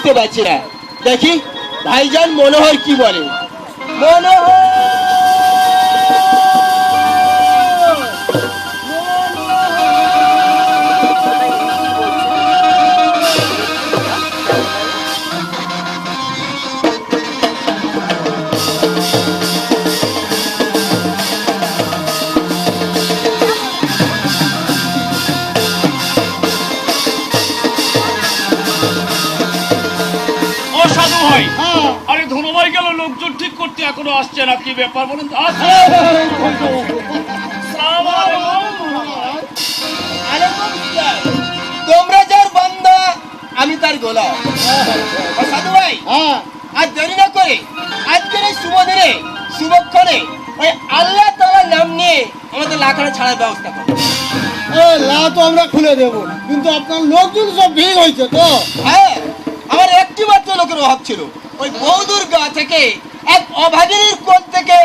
বুঝতে পারছি না। দেখি ভাইজান মনোহর কি বলে। মনোহর আরে ধনভাই গেল, লোকজন ঠিক করতে এখনো আসছে না, কি ব্যাপার বলেন? তোমরা যার বান্দা আমি তার গোলাম। সাধু ভাই আজ দেরি না করে আজকের এই শুভ দিনে শুভক্ষণে ওই আল্লাহ তাআলার নাম নিয়ে আমাদের লাখানা ছাড়ার ব্যবস্থা করো। লা তো আমরা খুলে দেবো, কিন্তু আপনার লোকজন সব ভিড় হয়েছে তো। হ্যাঁ, আমার একটি মাত্র লোকের অভাব ছিল। ওই বৌদুর্গা থেকে এক অভাগিনীর কোল থেকে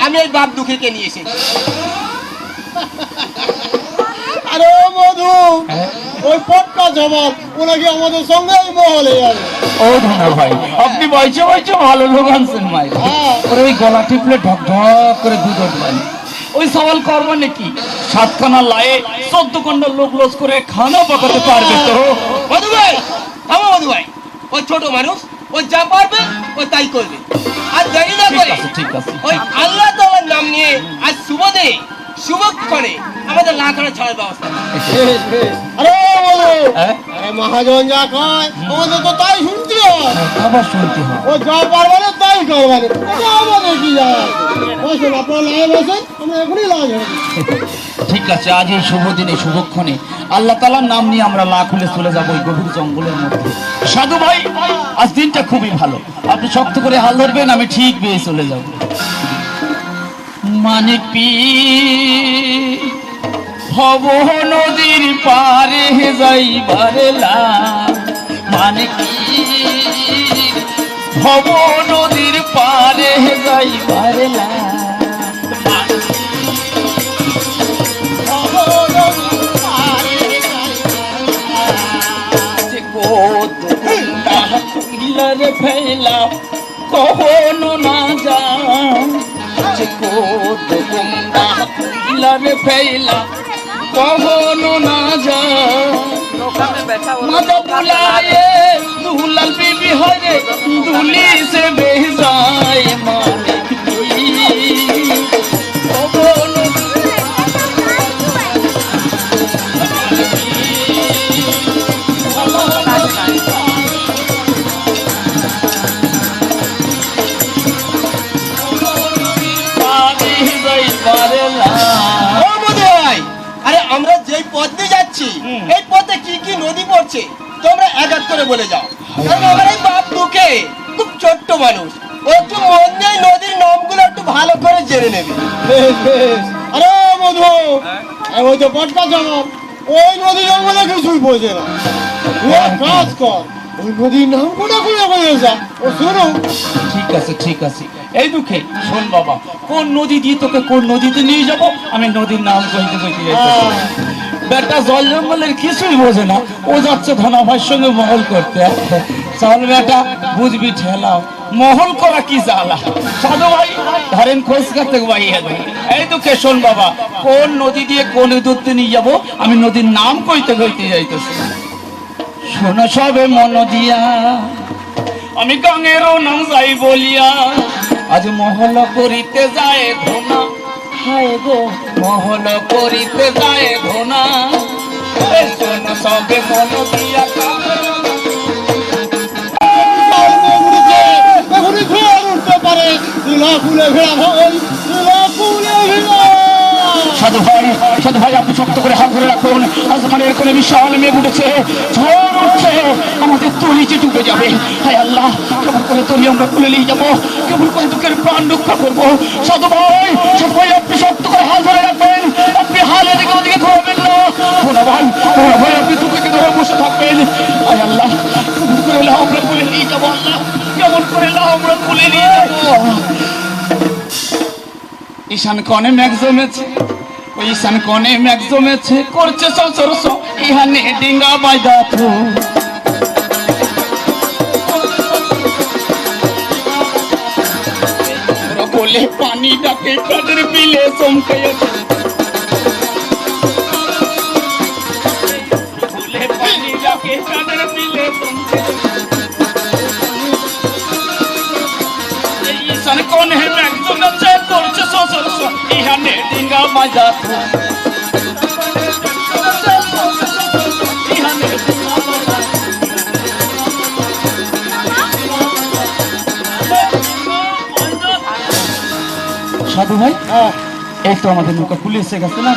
আমি এই বাপ দুঃখীকে নিয়ে এসেছি। আরে মধু, ওই পটকা জবাব ওনাকে আমাদের সঙ্গে মহলে যাবে। ও ধনা ভাই, আপনি বয়সে বয়সে ভালো লোক আনছেন ভাই। ওরে ওই গলা টিপলে ঢক ঢক করে দুধ উঠবেন। ওই সওয়াল করবো নাকি? 7 খানা লায়ে 14 ঘন্টা লোক লস করে খানা পাকাতে পারবে তো? মধু ভাই, আমার মধু ভাই, ও ছোট মানুষ, ও যা পারবে ও তাই করবে। আর দেরি না করে ঠিক আছে ওই আল্লাহ তাআলার নাম নিয়ে আজ শুভ দিনে শুভক্ষণে আমাদের লাখানা ছাড়ার ব্যবস্থা। আরে মধু, আরে মহাজন যা কয় আমাদের তো তাই শুনতে হয়। আবার শুনতে হয়। ও যা পারবে না তাই করবে, আমাদের কি যায়? বসেন, আপনার লাইনে বসেন, আমরা এখনই লাইন হয়ে ঠিক আছে, আজ এই শুভ দিনে শুভক্ষণে আল্লাহ তাআলার নাম নিয়ে আমরা লাখ হলে চলে যাবো ওই গভীর জঙ্গলের মধ্যে। সাধু ভাই, আজ দিনটা খুবই ভালো, আপনি শক্ত করে হাল ধরবেন, আমি ঠিক বেয়ে চলে যাব। মানে পীর ভব নদীর পারে যাইবারে লাভ, মানে পীর ভব নদীর পারে যাইবারে লাভ। ফেলা কখনো না যায়, ফেলা কখনো না যায়। মাথা বুলায়ে দুলাল বিবি হরে দুলি সে বেজায়, মানে আমরা যেই পথ দিয়ে যাচ্ছি এই পথে কি কি নদী পড়ছে তোমরা এক এক করে বলে যাও। কারণ আমার এই বাপ দুঃখে খুব ছোট্ট মানুষ, ও একটু মন দিয়ে নদীর নামগুলো একটু ভালো করে জেনে নেবে। আরে মধু, ওই যে পটকা জবাব, ওই নদী জঙ্গলে কিছুই বোঝে না। কাজ কর, ওই নদীর নাম কোনা করে বলে যা, ও শোনো। ঠিক আছে ঠিক আছে, এই দুঃখে শোন বাবা, কোন নদী দিয়ে তোকে কোন নদীতে নিয়ে যাবো আমি নদীর নাম কইতে কইতে যাইতেছি। বেটা জল জঙ্গলের কিছুই বোঝে না, ও যাচ্ছে ধনা ভাইয়ের সঙ্গে মহল করতে। চল বেটা, বুঝবি ঠেলাও, মহল করা কি জ্বালা। সাধু ভাই ধরেন খোঁজ করতে বাইয়া দেয়। এই দুঃখে শোন বাবা, কোন নদী দিয়ে কোন দূরতে নিয়ে যাবো আমি নদীর নাম কইতে কইতে যাইতেছি। শোনো সবে মন দিয়া, আমি গাঙেরও নাম যাই বলিয়া, আজ মহল করিতে যায় ঘোনা, হায় গো মহল করিতে যায় ঘোনা। শোনো সবে মন দিয়া, সাধু ভাই আপনি শক্ত করে হাত ধরে রাখুন, আসমানের কোনে বিশাল মেঘ উঠেছে, ঝড় উঠছে, আমাদের তলিতে ডুবে যাবে। হায় আল্লাহ, কেমন করে তলি আমরা খুলে নিয়ে যাবো, কেমন করে দুঃখের প্রাণ রক্ষা করবো। সাধু ভাই আপনি শক্ত করে হাত ধরে রাখবেন, আপনি হাল এদিকে ওদিকে ঘুরবেন না। ভোলা ভাই আপনি দুঃখকে ধরে বসে থাকবেন। হায় আল্লাহ, কেমন করে লাও আমরা খুলে নিয়ে যাবো, আল্লাহ কেমন করে লাও আমরা খুলে নিয়ে যাবো। ঈশান কনে মেঘ জমেছে, ওই ঈশান কনে মেঘ জমেছে, করছে সরস ইহানে ডিঙ্গা বাইদা ফুলে পানি ডাকে কাদের বিলে চমকে ওঠে ফুলে পানি ডাকে কাদের বিলে চমকে এই ঈশান কোন হে একজন আছে করছে শ্বশুর ইহানে ডিঙ্গা মাজা সাধু ভাই এই তো আমাদের নৌকা পুলিশ এসে গেছে না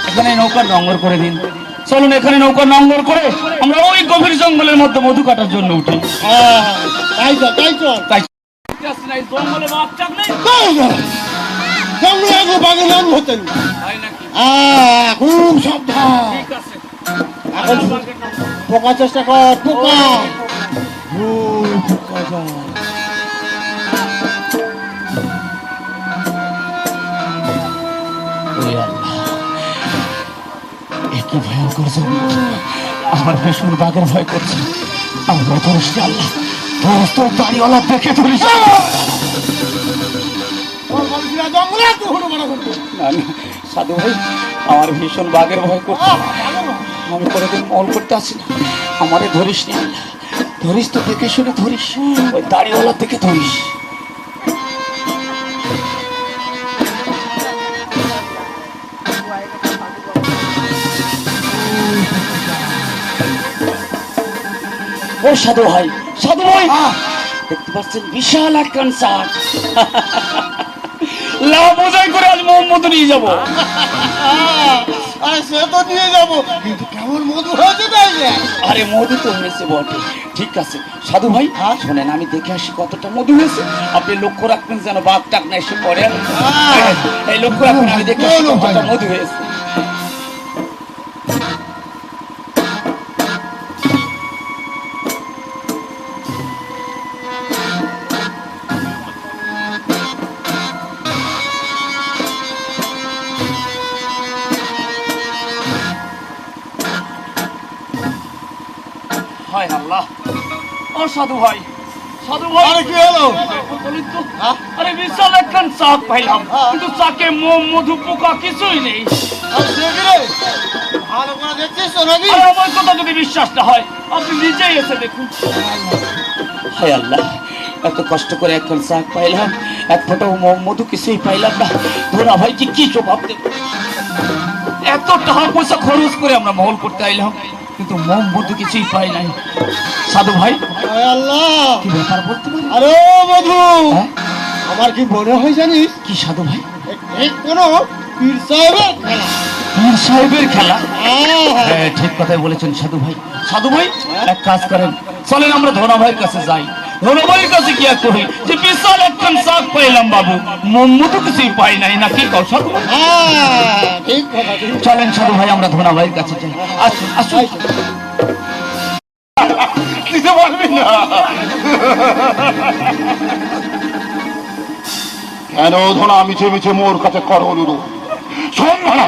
এখানে নৌকার নোংর করে দিন চলুন এখানে নৌকা নোংর করে আমরা ওই গভীর জঙ্গলের মধ্যে মধু কাটার জন্য উঠি তাই তো তাই জঙ্গলে বাঘ টাক নেই জঙ্গলে বাঘে নাম হতেন তাই নাকি খুব সাবধান ঠিক আছে এখন পোকা চেষ্টা কর পোকা পোকা যা কি ভয়ঙ্কর জঙ্গল আমার ভীষণ বাঘের ভয় করছে আমরা ধরিস আল্লাহ ধরিস তোর বাড়িওয়ালা দেখে ধরিস জঙ্গলে এত হনুমানা করতো সাধু ভাই আমার ভীষণ বাঘের ভয় করছে আমি কোনোদিন মল করতে আসি না আমারে ধরিস নি আল্লাহ ধরিস তো দেখে শুনে ধরিস ওই দাড়িওয়ালা দেখে ধরিস ও সাধু ভাই দেখতে পাচ্ছেন বিশাল এক কনসার্ট লাভ বোঝাই করে আজ মোহাম্মদ নিয়ে যাবো আরে সে তো নিয়ে যাবো কিন্তু কেমন মধু হয়েছে তাই না আরে মধু তো হয়েছে বটে ঠিক আছে সাধু ভাই শোনেন আমি দেখে আসি কতটা মধু হয়েছে আপনি লক্ষ্য রাখবেন যেন বাঘ টাক না এসে পড়ে এই লক্ষ্য রাখবেন আমি দেখে আসি কতটা মধু হয়েছে হায় আল্লাহ ও সাধু ভাই আরে কি হলো বলি তো আরে বিশাল একখান চাক পাইলাম কিন্তু চাকে মোম মধু পোকা কিছুই নেই আরে দেখি রে ভালো করে দেখছিস তো নাকি আর আমার কথা যদি বিশ্বাস না হয় আপনি নিজেই এসে দেখুন হায় আল্লাহ এত কষ্ট করে একখান চাক পাইলাম এক ফোঁটা মোম মধু কিছুই পাইলাম না ধরা ভাই কি জবাব দেব এত টাকা পয়সা খরচ করে আমরা মহল করতে আইলাম কিন্তু মোম মধু কিছুই পাই নাই সাধু ভাই আরে আল্লাহ কি ব্যাপার বলতে পারি আরে মধু আমার কি মনে হয় জানিস কি সাধু ভাই ঠিক কোনো পীর সাহেবের খেলা পীর সাহেবের খেলা হ্যাঁ ঠিক কথাই বলেছেন সাধু ভাই এক কাজ করেন চলেন আমরা ধনা ভাইয়ের কাছে যাই ধনা ভাইয়ের কাছে গিয়া করি যে বিশাল একখান শাক পাইলাম বাবু মোহাম্মদ কিছুই পাই নাই না কি কও সাধু ভাই ঠিক কথা চলেন সাধু ভাই আমরা ধনা ভাইয়ের কাছে যাই আসুন আসুন দিতে পারবি না কেন ধনা মিছে মিছে মোর কাছে করো অনুরোধ শোন ধনা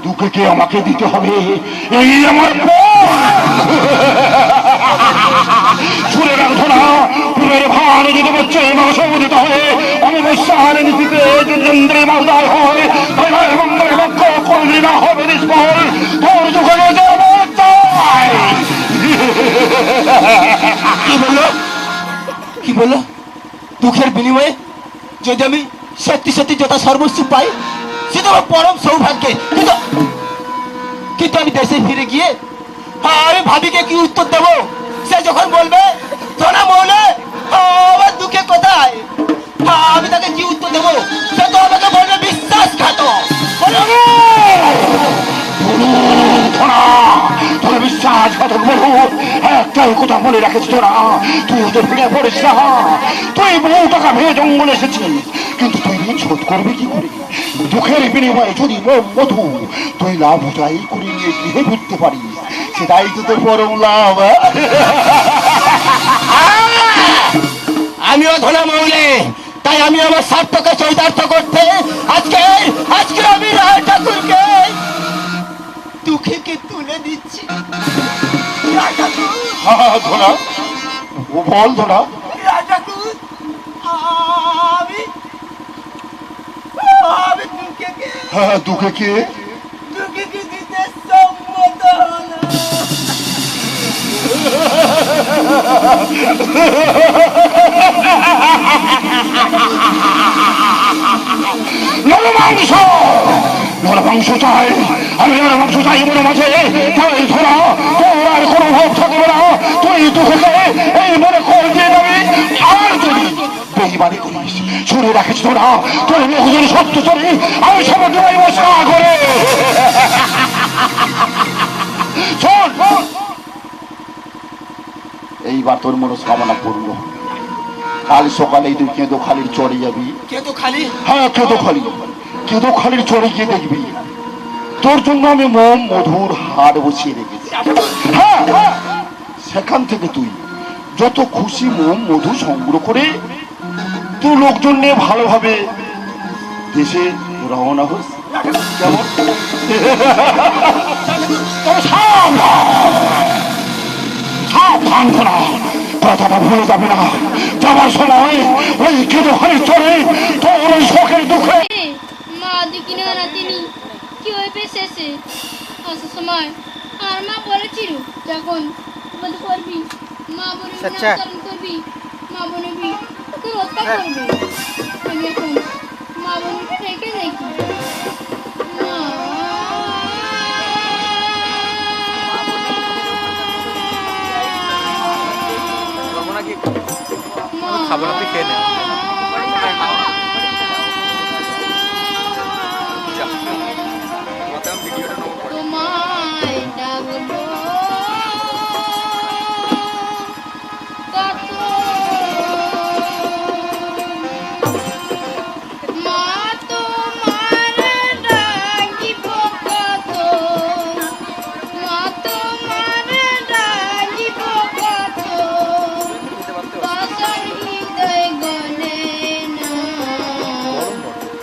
দুঃখে কে আমাকে দিতে হবে এই আমার শুনে রাখ ধনা পুরের ভার যদি বচ্ছে মাংস দিতে হবে আমি বৈশ্বাহারে নীতিতে যুদ্ধেন্দ্রে মালদার হয় মঙ্গলের পক্ষ করলি না হবে নিষ্ফল তোর দুঃখে কি বললো দুঃখের বিনিময়ে যদি আমি সত্যি সত্যি যথা সর্বস্ব পাই সেটা আমার পরম সৌভাগ্যে কিন্তু আমি দেশে ফিরে গিয়ে আমি ভাবিকে কি উত্তর দেবো সে যখন বলবে ধনা মৌলে আমার দুঃখে কোথায় আমি তাকে কি উত্তর দেবো সে তো আমাকে বলবে বিশ্বাসঘাতক তোর বিশ্বাসঘাতক বলু একটাই কথা মনে রাখিস তোরা তুই ওদের ফিরে পড়িস না তুই বহু টাকা ভেঙে জঙ্গল এসেছিস কিন্তু তুই ঋণ শোধ করবি কি করে দুঃখের বিনিময়ে যদি মধু তুই লাভ যাই করে নিয়ে গৃহে ফিরতে পারিস সেটাই তো তোর পরম লাভ আমিও ধনা মৌলে তাই আমি আমার স্বার্থকে চরিতার্থ করতে আজকে আমি রায় ঠাকুরকে দুঃখীকে তুলে দিচ্ছি রায় ঠাকুর ধরা ও বল ধরা রায় ঠাকুর হ্যাঁ দুঃখে কে? দুঃখে কি দিতে সম্মত হলো? নরমাংস, নরমাংস চাই, আমি নরমাংস চাই মনে মাঝে। তাই ধরা তোর আর কোনো ভাব থাকবে না, তুই দুঃখকে এই মনে কর দিয়ে যাবি। আর যদি বেইমানি করিস, শুনে রাখিস তোরা, তোর লোকজন সত্য চলে, আমি সব দেবাই বসা করে। শোন, এইবার তোর মনস্কামনা পূর্ণ। কাল সকালেই তুই কেঁদো খালির চড়ে যাবি। কে তো খালি হ্যাঁ কেঁদো খালি, কেঁদো খালির চড়ে গিয়ে দেখবি তোর জন্য আমি মোম মধুর হাট বসিয়ে রেখেছি। হ্যাঁ সেখান থেকে তুই যত খুশি মোম মধু সংগ্রহ করে তুই লোকজন নিয়ে ভালোভাবে দেশে রওনা হোস। কেমন? তবে সাবধান করা, কথাটা ভুলে যাবে না। যাবার সময় ওই কেঁদো খালির চড়ে তোর ওই শখের দুঃখে মা দিকিনা নাতিনি কি হয়ে পেয়েছে আসার সময় আর মা বলেছিল যখন বন্ধ করবি মা বলবি নামকরণ করবি মা বলবি তোকে রক্ষা করবে। আমি এখন মা বলবি রেখে দেখি খাবার আপনি খেয়ে নেন। তোমায় ডাকবো কত মা তোমার ডাকিব কত মা তোমার ডাকিব কত বাসন হৃদয় গলে না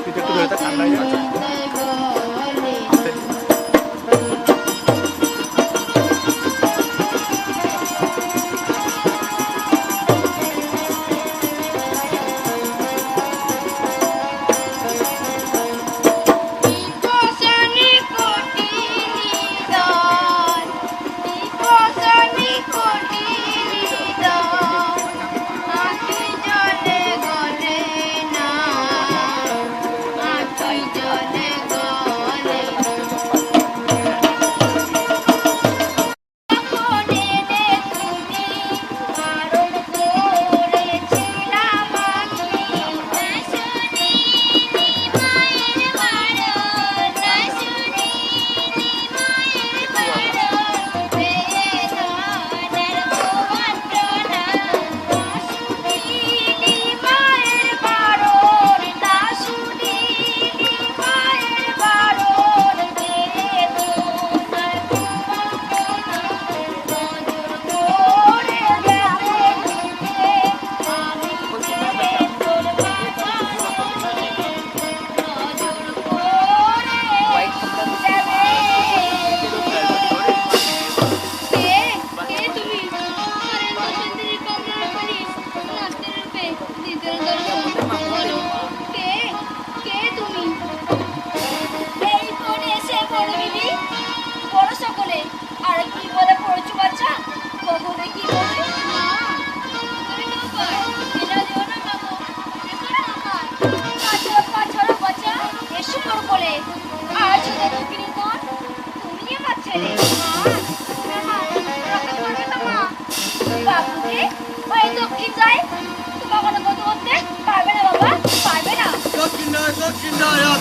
হৃদয় গলে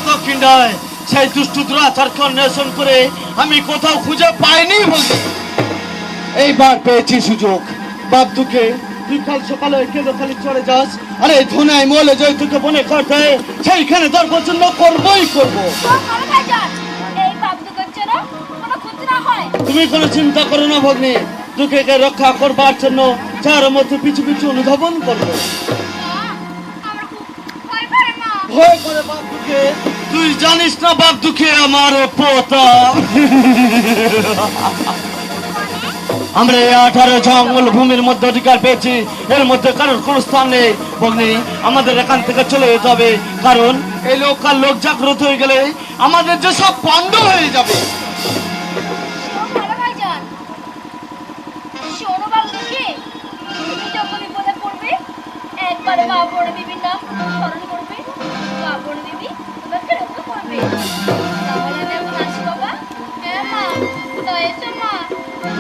দক্ষিণায় সেই দুষ্টু দুরাচারকে অন্বেষণ করে আমি কোথাও খুঁজে পাইনি বলি। এইবার পেয়েছি সুযোগ। বাবদুকে তুই কাল সকালে কেঁদো খালি চড়ে যাস, আরে ধুনায় মলে যাই তোকে মনে করতে সেইখানে তোর পছন্দ করবোই করবো। তুমি কোনো চিন্তা করো না ভগ্নী, দুঃখে রক্ষা করবার জন্য চার মধ্যে পিছু পিছু অনুধাবন করবো। ভয় করে বাবদুকে, তুই জানিস না বাবদুকে আমার পোতা। আমরা এই 18 জঙ্গল ভূমির মধ্যে অধিকার পেয়েছি, এর মধ্যে কারোর কোনো স্থান নেই ভগ্নী। আমাদের এখান থেকে চলে যেতে হবে, কারণ এই লোক জাগ্রত হয়ে গেলে আমাদের যে সব পণ্ড হয়ে যাবে। ভালো ভাইজান, শোনো বাবুকে, তুমি যখন বিপদে পড়বে একবারে মা বড় বিবির নাম স্মরণ করবে, মা বড় বিবি তোমাকে রক্ষা করবে। তাহলে আমি এখন আসি বাবা। হ্যাঁ মা, তাই এসো মা,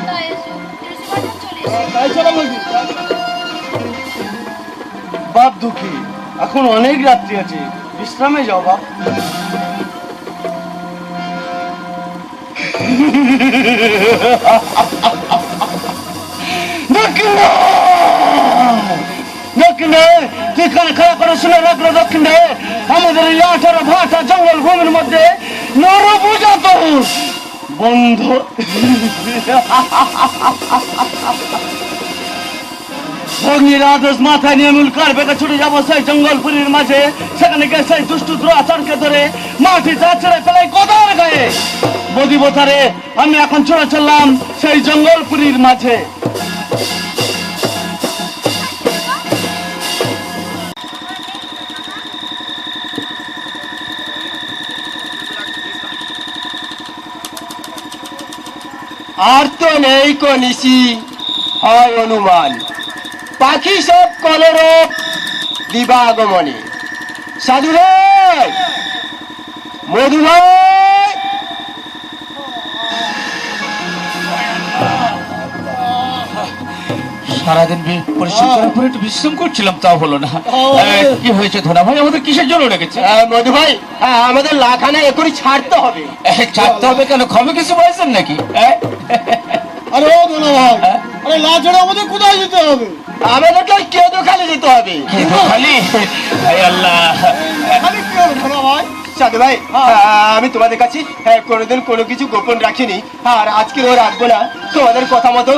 তাই এসো, তুলসী বাজার চলে এসো। তাই চলো বলবি। বাপ দুঃখী, এখন অনেক রাত্রি আছে, বিশ্রামে যাও বাপ। দক্ষিণে তুই কানে খারাপ করে শুনে রাখলো। দক্ষিণে আমাদের এই 18 ভাটা জঙ্গল ভূমির মধ্যে নরপূজা তো বন্ধ। অগ্নির আদেশ মাথায় নিয়ে মুলকার বেগে ছুটে যাবো সেই জঙ্গলপুরীর মাঝে। সেখানে গিয়ে সেই দুষ্টু দ্রোণাচার্যকে ধরে মাটি ছেড়ে ফেলে কোদার গায়ে বদিবতারে আমি এখন চলে চললাম সেই জঙ্গলপুরীর মাঝে। আর তো নেই কো নিশি হয় অনুমান, পাখি সব কলরব দিবাগমনে। সাধু ভাই, মধু ভাই, সারাদিন পরিশ্রম করার পরে একটু বিশ্রাম করছিলাম, তাও হলো না। কি হয়েছে ধনা ভাই, আমাদের কিসের জন্য রেখেছে? মধু ভাই, আমাদের লাখানা এখনই ছাড়তে হবে। ছাড়তে হবে কেন? খবর কিছু বলছেন নাকি? আরে ও ধনা ভাই, আরে লাচড়া আমাদের কোথায় যেতে হবে? আমাদেরকে ওই কেঁদো খালি যেতে হবে। খালি আল্লাহ, আমি কি হবে ধনা ভাই? সাধু ভাই, আমি তোমাদের কাছে কোনোদিন কোনো কিছু গোপন রাখিনি, আর আজকে ও রাখবো না। তোমাদের কথা মতো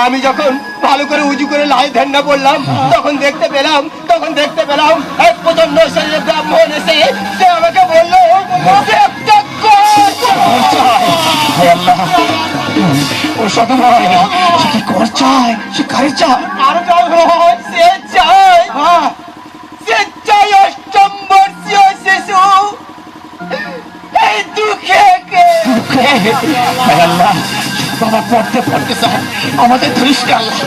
আমি যখন ভালো করে উঁচু করে লাই ধ্যান না পড়লাম, তখন দেখতে পেলাম এক প্রচন্ড শরীরে ব্রাহ্মণ এসে সে আমাকে বললো একটা আল্লাহ, ও সাধু ভাই, সে কি কর চায়? সে কারে চায়? আর সে চাই অষ্টম বর্ষীয় শিশু এই দুঃখে আল্লাহ, বাবা পড়তে পড়তে চায় আমাদের ধরিস আল্লাহ।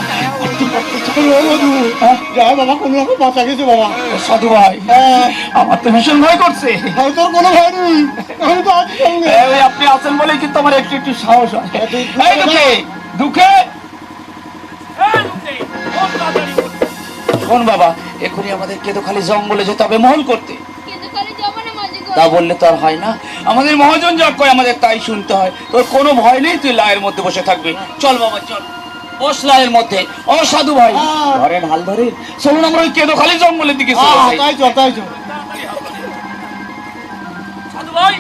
বাবা কোন রকম বাঁচা গেছে বাবা। সাধু ভাই, আমার তো ভীষণ ভয় করছে। তোর কোনো ভয় নেই, আমি তো আছি সঙ্গে। ওই আপনি আছেন বলে কিন্তু আমার একটু একটু সাহস হয়। এই দুঃখে দুঃখে শোন বাবা, এখনই আমাদের কেদো খালি জঙ্গলে যেতে হবে মহল করতে। কিন্তু খালি যাবো না মাঝে তা বললে তো আর হয় না, আমাদের মহাজন যা কয় আমাদের তাই শুনতে হয়। তোর কোনো ভয় নেই, তুই লায়ের মধ্যে বসে থাকবি। চল বাবা চল, বস লায়ের মধ্যে। ও সাধু ভাই, ধরেন হাল ধরে চলুন আমরা ওই কেদো খালি জঙ্গলের দিকে চলে যাই। তাই চল তাই চল। সাধু ভাই,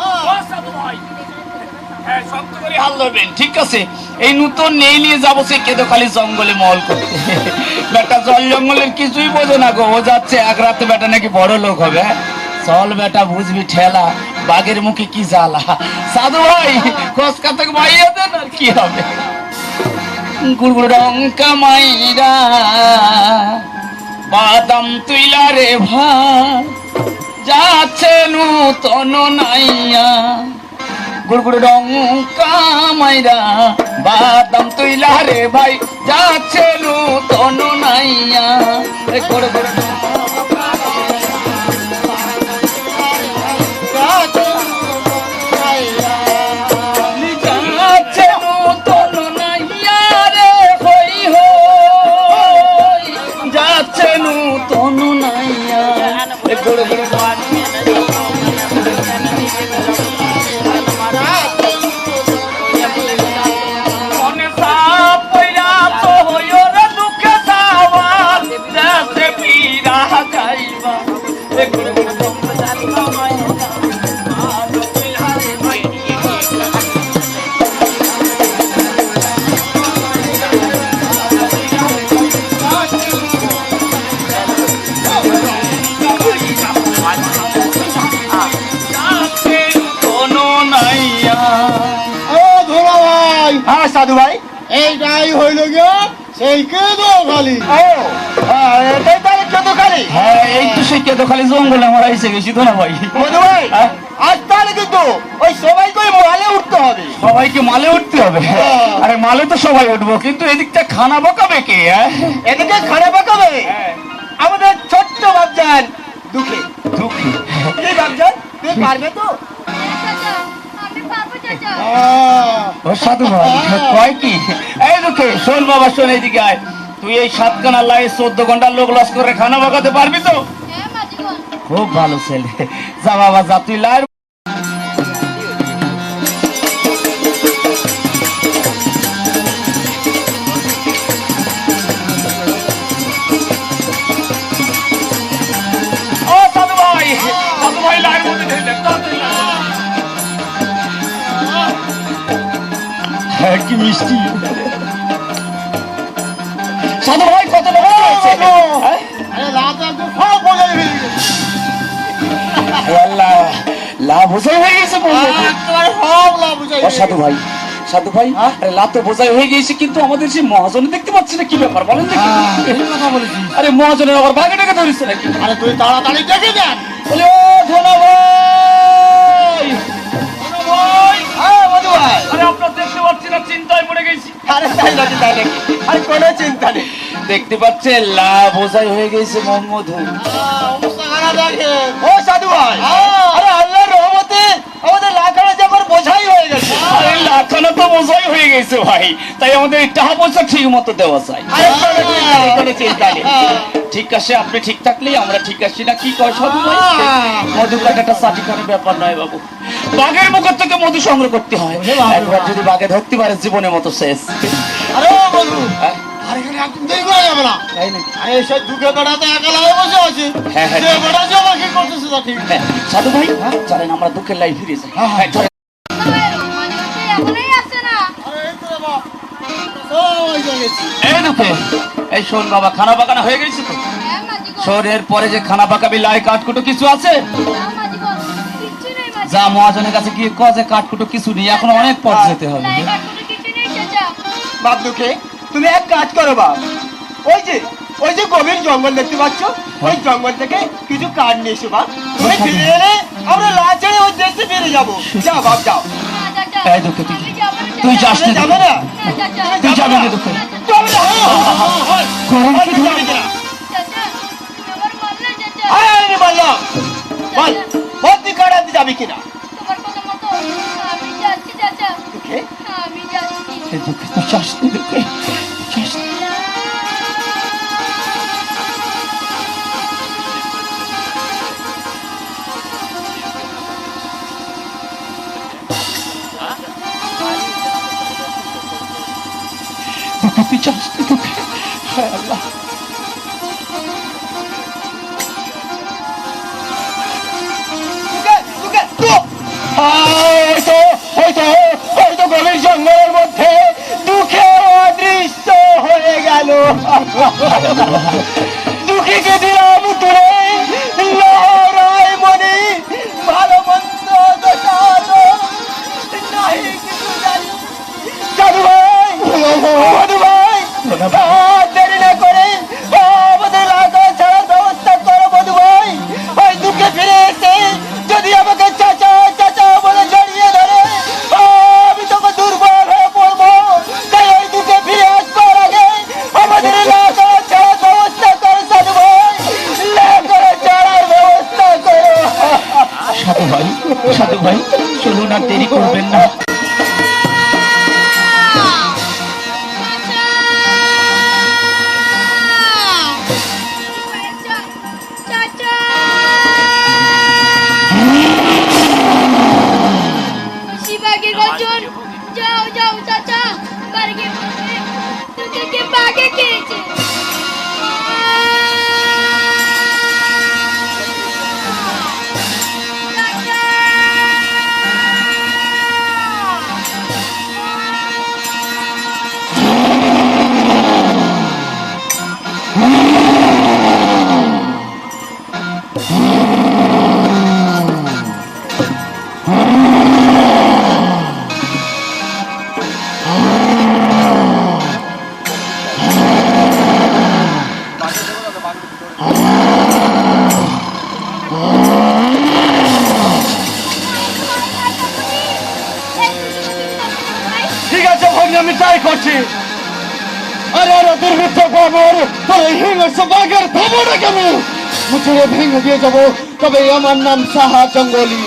ও সাধু ভাই, হ্যাঁ শক্ত করে হাল ধরবেন, ঠিক আছে? এই নতুন নেই নিয়ে যাবো সে কেদো খালি জঙ্গলে মহল করতে। বেটা জল জঙ্গলের কিছুই বোঝে না গো, ও যাচ্ছে এক রাতে বেটা নাকি বড় লোক হবে। চল বেটা, বুঝবি ঠেলা বাঘের মুখে কি জ্বালা। সাধু ভাই, কসকা থেকে বাইয়ে দেন আর কি হবে। গুড়গুড় রঙ্কা মাইরা বাদাম তুইলা রে ভাই, যাচ্ছে নূতন নাইয়া। গুড়গুড় রঙ্কা মাইরা বাদাম তুইলা রে ভাই, যাচ্ছে নূতন নাইয়া। গুড়গুড় যাচ্ছে নূতন নাইয়া রে, হই হই যাচ্ছে নূতন নাইয়া। গুড়গুড় মনে সাপ পইরা তো হইও রে, দুঃখে সাওয়াল দেশে ফিরা যাইবা। হ্যাঁ সাধু ভাই, এইটাই হইল গিয়া সেই কেদো খালি। ও এটাই তাহলে কেঁদোখালি? হ্যাঁ এই তো সেই কেঁদোখালি জঙ্গলে আমরা এসে গেছি তো না ভাই। মধু ভাই হ্যাঁ? আজ তাহলে কিন্তু ওই সবাইকে ওই মালে উঠতে হবে। সবাইকে মালে উঠতে হবে? আরে মালে তো সবাই উঠবো, কিন্তু এদিকটা খানা বাঁকাবে কে? এদিকে খারাপ পাকাবে আমাদের ছোট্ট বাবজান দুঃখে। দুঃখী। কি বাবজান তুই পারবে তো? চাচা আমি পারবো চাচা। ও সাধু ভাই কয় কি? এই দুঃখে শোন বাবা, শোন এইদিকে আয়। তুই এই 7 খানা লাই 14 ঘন্টার লোক লস করে খানা বাঁকাতে পারবি তো? হ্যাঁ মাঝিগণ। খুব ভালো ছেলে, যা বাবা যা, তুই লাই। ও সাধু ভাই, সাধু ভাই লাইয়ের মধ্যে ঢেলে দে, তাড়াতাড়ি লাই। হ্যাঁ কি মিষ্টি। সাধু ভাই কত লোক রয়েছে? হ্যাঁ? আরে রাত একদম সব বোঝাই হয়ে গেছে। আল্লাহ, লাভ বোঝাই হয়ে গেছে বলতে। একেবারে সব লাভ বোঝাই ও সাধু ভাই, সাধু ভাই, আরে লাভ তো বোঝাই হয়ে গেছে, কিন্তু আমাদের সেই মহাজনে দেখতে পাচ্ছি না, কি ব্যাপার বলেন দেখি। এই কথা বলেছিস। আরে মহাজনের আবার বাঘে টাকে ধরেছে নাকি? আরে তুই তাড়াতাড়ি দেখে দেখ। বলে ও ধনা ভাই, ধনা ভাই। হ্যাঁ মধু ভাই। আরে আপনার দেখতে পাচ্ছি না, চিন্তায় পড়ে গেছি। আরে তাই নাকি তাই নাকি, আর কোনো চিন্তা নেই। দেখতে পাচ্ছেন লাভ বোঝাই হয়ে গেছে মোহাম্মদ। অবস্থা খারাপ দেখে। ও সাধু ভাই আরে আল্লাহর রহমতে আমাদের লাখানা যখন বোঝাই হয়ে গেছে। আরে লাখানা তো বোঝাই হয়ে গেছে ভাই, তাই আমাদের টাকা পয়সা ঠিক মতো দেওয়া যায়। আরে কোনো চিন্তা নেই। ঠিক আছে, আপনি ঠিক থাকলেই আমরা ঠিক আছি না, কি কয় সাধু ভাই? মধু কাটাটা সাটিকারের ব্যাপার নয় বাবু, বাঘের মুখের থেকে মধু সংগ্রহ করতে হয়। একবার যদি বাঘে ধরতে পারে জীবনের মতো শেষ। আরে ও বন্ধু, হ্যাঁ? আর এখানে একদম দেরি করা যাবে না। তাই নাকি? আরে সেই দুঃখে বেড়াতে একা লাগে বসে আছি। হ্যাঁ, হ্যাঁ। যে বেড়া যে আমার কি করতেছে তা ঠিক। হ্যাঁ, সাধু ভাই চলেন আমরা দুঃখের লাই ফিরে যাই। হ্যাঁ, চলেন। মাঝিগণ তো এখনই আসছে না। আরে এই তো রে বাপ, সব হয়ে গেছে। এই দুঃখে, এই শোন বাবা, খানা বাগানা হয়ে গেছে তো? হ্যাঁ মাঝিগণ। শহরের পরে যে খানা পাকাবি লাই কাঠকুটো কিছু আছে? না মাঝিগণ কিচ্ছু নেই মাঝিগণ। যা মহাজনের কাছে গিয়ে ক যে কাঠকুটো কিছু নেই, এখন অনেক পথ যেতে হবে। লাই কাঠকুটো কিছু নেই চাচা। বাপ দুঃখে তুমি এক কাজ করো বাপ, ওই যে গভীর জঙ্গল দেখতে পাচ্ছ, ওই জঙ্গল থেকে কিছু কাঠ নিয়ে এসো বাপ। তুমি ফিরে এলে আমরা লাশ ছেড়ে ওই দেশে ফিরে যাবো। যাও বাপ যাও। না চাচা। এই দুঃখে তুই আমি যাবো না তুই চাচা। যাস না, যাবে না? না চাচা। তুই যাবি না দুঃখে। চলো না। গরম কি ধরে? যাবে কিনা? চাচা তোমার মানলে চাচা। আয় আমি বললাম বল, বল তুই কাটাতে যাবি কিনা? তোমার কথা মতো আমি যাচ্ছি চাচা। দুঃখে আমি যাচ্ছি। এই দুঃখে তুই যাস না, দুঃখে যাস না। দুঃখে তুই যাস না, দুঃখে। হায় আল্লাহ। দুঃখে দুঃখে তো ওই তো গভীর জঙ্গলের মধ্যে দুঃখে অদৃশ্য হয়ে গেল। দুঃখীকে দিলাম তুলে লহরায় মনে, ভালো মন্দ দশা তো নাই কিছু জানি। সাধু ভাই, সাধু ভাই, আর দেরি না করে আমাদের লাগা ছাড়ার ব্যবস্থা করো মধু ভাই। ওই দুঃখে ফিরে এসে যদি আমাকে চাচা চাচা বলে জড়িয়ে ধরে, আমি তোকে দুর্বল হয়ে পড়বো। তাই ওই দুঃখে ফিরে আসবার আগে আমাদের লাগা ছাড়ার ব্যবস্থা করো সাধু ভাই, লাগা ছাড়ার ব্যবস্থা করো। সাধু ভাই, সাধু ভাই, চলুন আর দেরি করবেন না। চাচা। শিবাগের গর্জন। যাও যাও চাচা, বাড়িকে বলবে তোদেরকে বাঘে খেয়েছে। জন্য আমি তাই করছি। আরে আরে দুর্বৃত্ত বাবর তোর এই হিংস্র বাঘের খবরটা কেন মুঝে ভেঙে দিয়ে যাবো, তবে আমার নাম সাহা জঙ্গলি।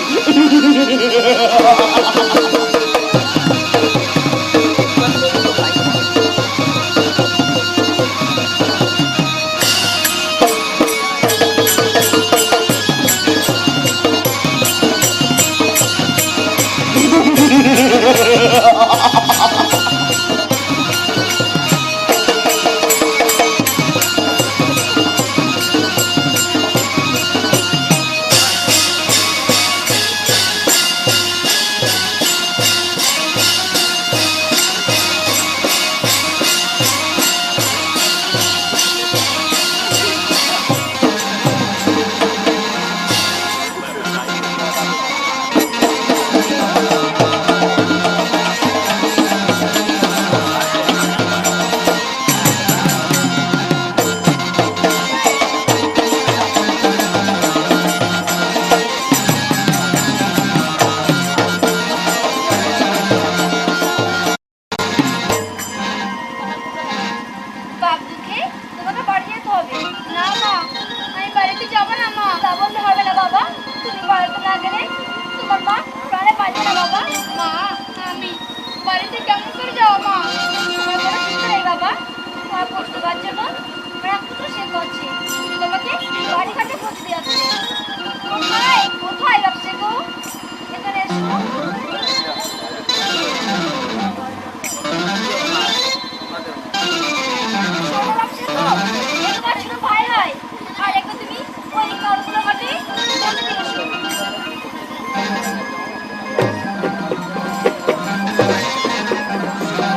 বাবুকে তোমাকে বাড়ি যেতে হবে। না মা, আমি বাড়িতে যাবো না মা। তা বললে হবে না বাবা, তুমি বাড়িতে না গেলে তোমার মা প্রাণে বাঁচবে না বাবা। মা, আমি বাড়িতে কেমন করে যাবো মা? তোমার কোনো চিন্তা নেই বাবা, তোমার কষ্ট দেওয়ার জন্য আমার এক পুত্র সে করছে, তোমাকে বাড়ি ঘাটে পৌঁছে দিয়ে যাচ্ছে। কোথায় কোথায় যাচ্ছে গো? এখানে এসো। ভাই হয় আর একটু তুমি ওই কারগুলো ঘাটে বসে দিয়েছো।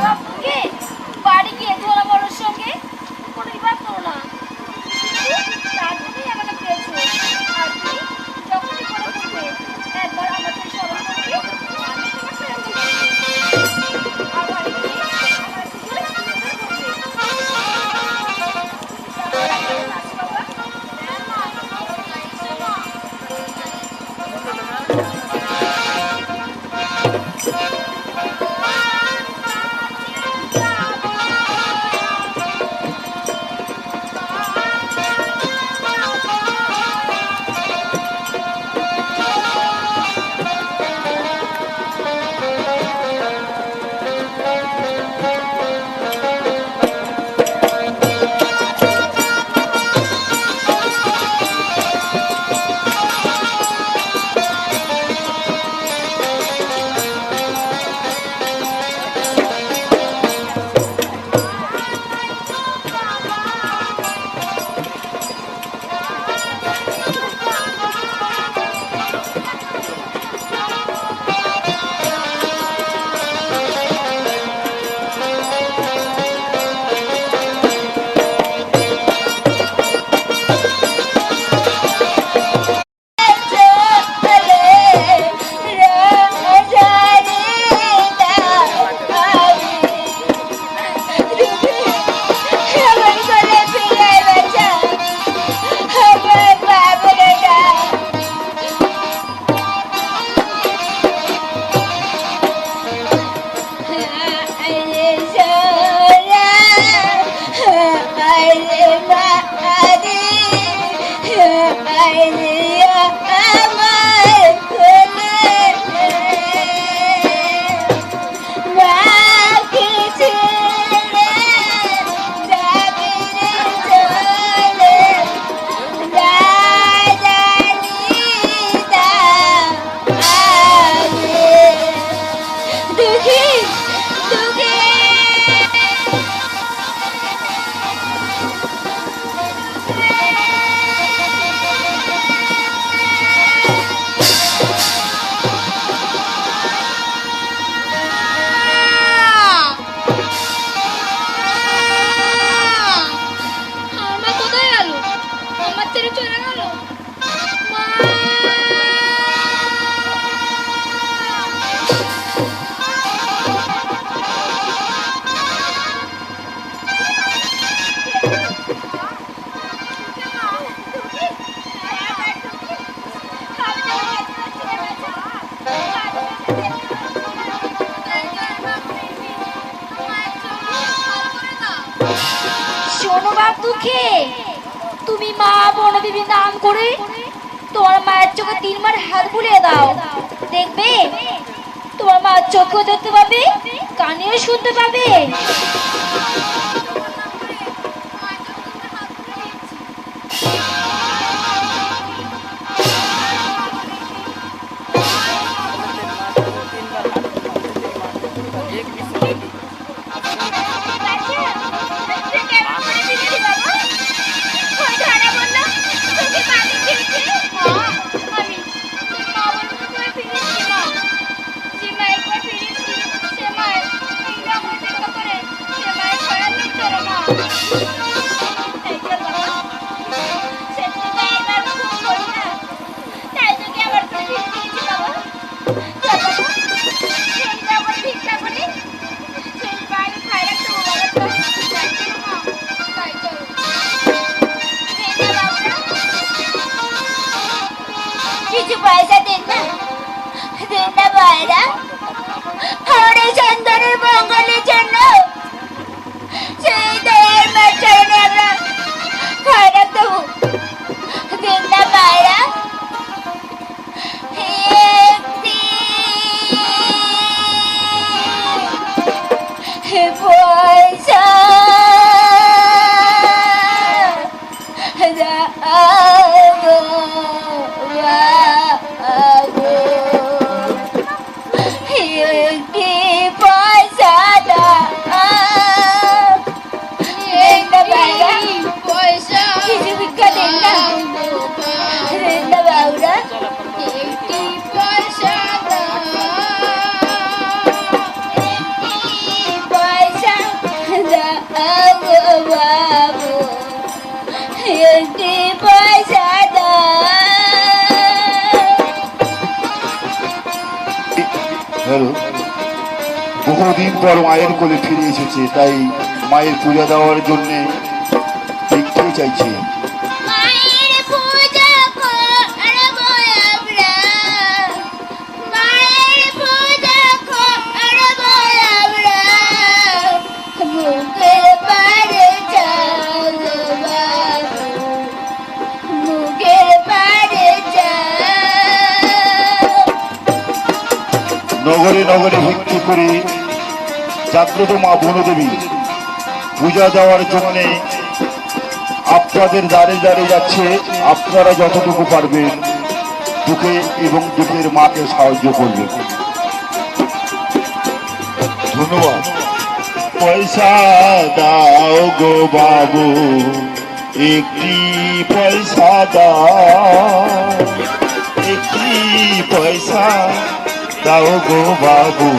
বাবুকে বাড়ি গিয়ে ধরা বড়োর সঙ্গে কোনো বিবাদ করো না। তার জন্যই আমাকে পেয়েছো। আর তুমি যখনই করে করবে একবার আমাকে স্মরণ করবে, আমি তোমার ফেরত দেবো। আর বাড়ি গিয়ে আমার পুজোয় দুঃখী দুঃখী দুঃখে তুমি মা বনদেবীর নাম করে তোমার মায়ের চোখে 3 বার হাত বুলিয়ে দাও, দেখবে তোমার মা চোখেও দেখতে পাবে, কানেও শুনতে পাবে। কিছু পয়সা দিন না, দিন না ভাইরা, আমার এই সন্তানের মঙ্গলের জন্য। সেই দয়ার মার চরণে আমরা খয়রাত দেবো, দিন না ভাইরা। পয়সা বহুদিন পর মায়ের কোলে ফিরে এসেছে, তাই মায়ের পূজা দেওয়ার জন্য ভিক্ষে চাইছে। নগরে নগরে ভিক্ষে করে জাগ্রত মা বনদেবী পূজা দেওয়ার জন্য আপনাদের দ্বারে দ্বারে যাচ্ছে। আপনারা যতটুকু পারবেন দুঃখে এবং দুঃখের মাকে সাহায্য করবেন। ধন্যবাদ। পয়সা দাও গো বাবু, একটি পয়সা দাও, একটি পয়সা দাও গো বাবু।